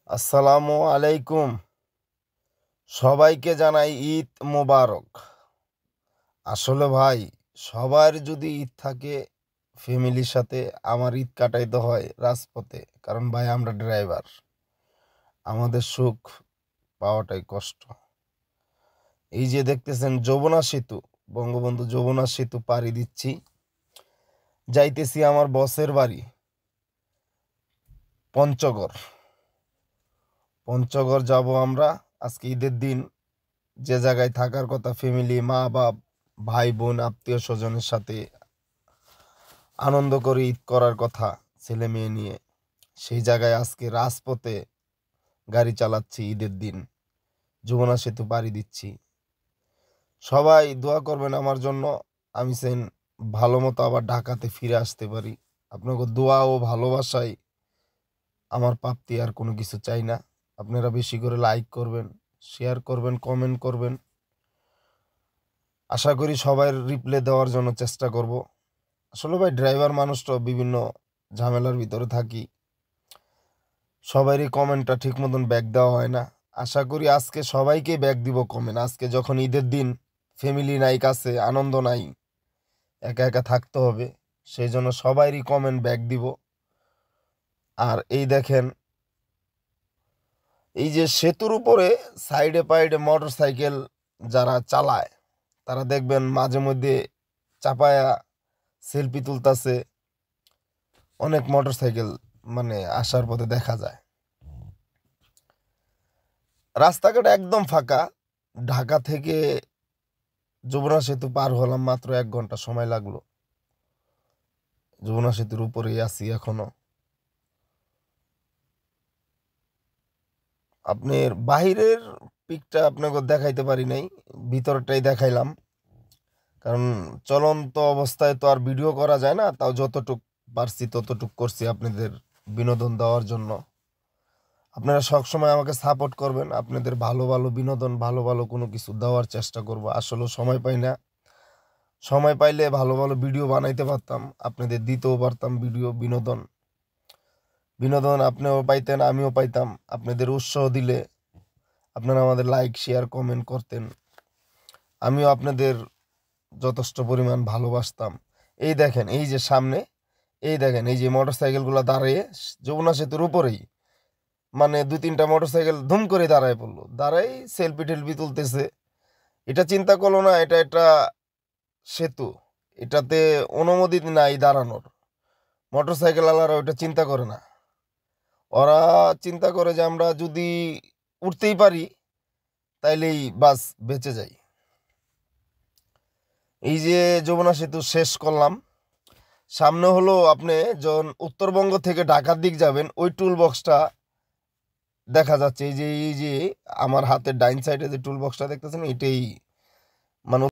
আসসালামু আলাইকুম। সবাইকে জানাই ঈদ মোবারক। আসলে ভাই, সবার যদি ঈদ থাকে ফ্যামিলির সাথে, আমার ঈদ কাটাইতে হয় রাজপথে। কারণ ভাই আমরা ড্রাইভার, আমাদের সুখ পাওয়াটাই কষ্ট। এই যে দেখতেছেন যমুনা সেতু, বঙ্গবন্ধু যমুনা সেতু পাড়ি দিচ্ছি, যাইতেছি আমার বসের বাড়ি পঞ্চগড়। পঞ্চগড় যাব আমরা আজকে ঈদের দিন। যে জায়গায় থাকার কথা ফ্যামিলি, মা বাপ, ভাই বোন, আত্মীয় স্বজনের সাথে আনন্দ করে ঈদ করার কথা ছেলে মেয়ে নিয়ে, সেই জায়গায় আজকে রাজপথে গাড়ি চালাচ্ছি ঈদের দিন। যমুনা সেতু পাড়ি দিচ্ছি। সবাই দোয়া করবেন আমার জন্য, আমি সেন ভালো মতো আবার ঢাকাতে ফিরে আসতে পারি। আপনাকে দোয়া ও ভালোবাসায় আমার প্রাপ্তি, আর কোনো কিছু চাই না। আপনারা বেশি করে লাইক করবেন, শেয়ার করবেন, কমেন্ট করবেন। আশা করি সবাই রিপ্লাই দেওয়ার জন্য চেষ্টা করব। আসলে ভাই ড্রাইভার মানুষটা বিভিন্ন ঝামেলার ভিতরে থাকি, সবারই কমেন্টটা ঠিক মতন ব্যাক দেওয়া হয় না। আশা করি আজকে সবাইকে ব্যাক দিব কমেন্ট। আজকে যখন ঈদের দিন, ফ্যামিলি নাই কাছে, আনন্দ নাই, একা একা থাকতে হবে, সেই জন্য সবারই কমেন্ট ব্যাক দিব। আর এই দেখেন, এই যে সেতুর উপরে সাইডে পাইডে মোটর সাইকেল যারা চালায়, তারা দেখবেন মাঝে মধ্যে চাপায়া সেলফি তুলতাছে। অনেক মোটর সাইকেল মানে আসার পথে দেখা যায়। রাস্তাঘাট একদম ফাঁকা। ঢাকা থেকে যমুনা সেতু পার হলাম মাত্র 1 ঘন্টা সময় লাগলো। যমুনা সেতুর উপরেই আছি এখনো। আপনার বাহিরের পিকটা আপনাকে দেখাইতে পারি নাই, ভিতরটাই দেখাইলাম। কারণ চলন্ত অবস্থায় তো আর ভিডিও করা যায় না, তাও যতটুক পারছি ততটুক করছি আপনাদের বিনোদন দেওয়ার জন্য। আপনারা সবসময় আমাকে সাপোর্ট করবেন, আপনাদের ভালো ভালো বিনোদন, ভালো ভালো কোনো কিছু দেওয়ার চেষ্টা করব। আসলে সময় পাই না, সময় পাইলে ভালো ভালো ভিডিও বানাইতে পারতাম, আপনাদের দিতেও পারতাম ভিডিও বিনোদন। বিনোদন আপনিও পাইতেন, আমিও পাইতাম। আপনাদের উৎসাহ দিলে আপনারা আমাদের লাইক শেয়ার কমেন্ট করতেন, আমিও আপনাদের যথেষ্ট পরিমাণ ভালোবাসতাম। এই দেখেন, এই যে সামনে, এই দেখেন, এই যে মোটর সাইকেলগুলো দাঁড়িয়ে যমুনা সেতুর উপরেই, মানে 2-3টা মোটর সাইকেল ধুম করে দাঁড়ায় পড়লো, দাঁড়াই সেলফি টেলফি তুলতেছে। এটা চিন্তা করলো না এটা একটা সেতু, এটাতে অনুমোদিত নাই দাঁড়ানোর। মোটর সাইকেল আলারা ওইটা চিন্তা করে না। ওরা চিন্তা করে যে আমরা যদি উঠতেই পারি তাইলেই বাস বেঁচে যাই। এই যে যমুনা সেতু শেষ করলাম, সামনে হলো আপনি যখন উত্তরবঙ্গ থেকে ঢাকার দিক যাবেন, ওই টুল বক্সটা দেখা যাচ্ছে। এই যে আমার হাতের ডাইন সাইডে যে টুল বক্সটা দেখতেছেন, এটাই মানে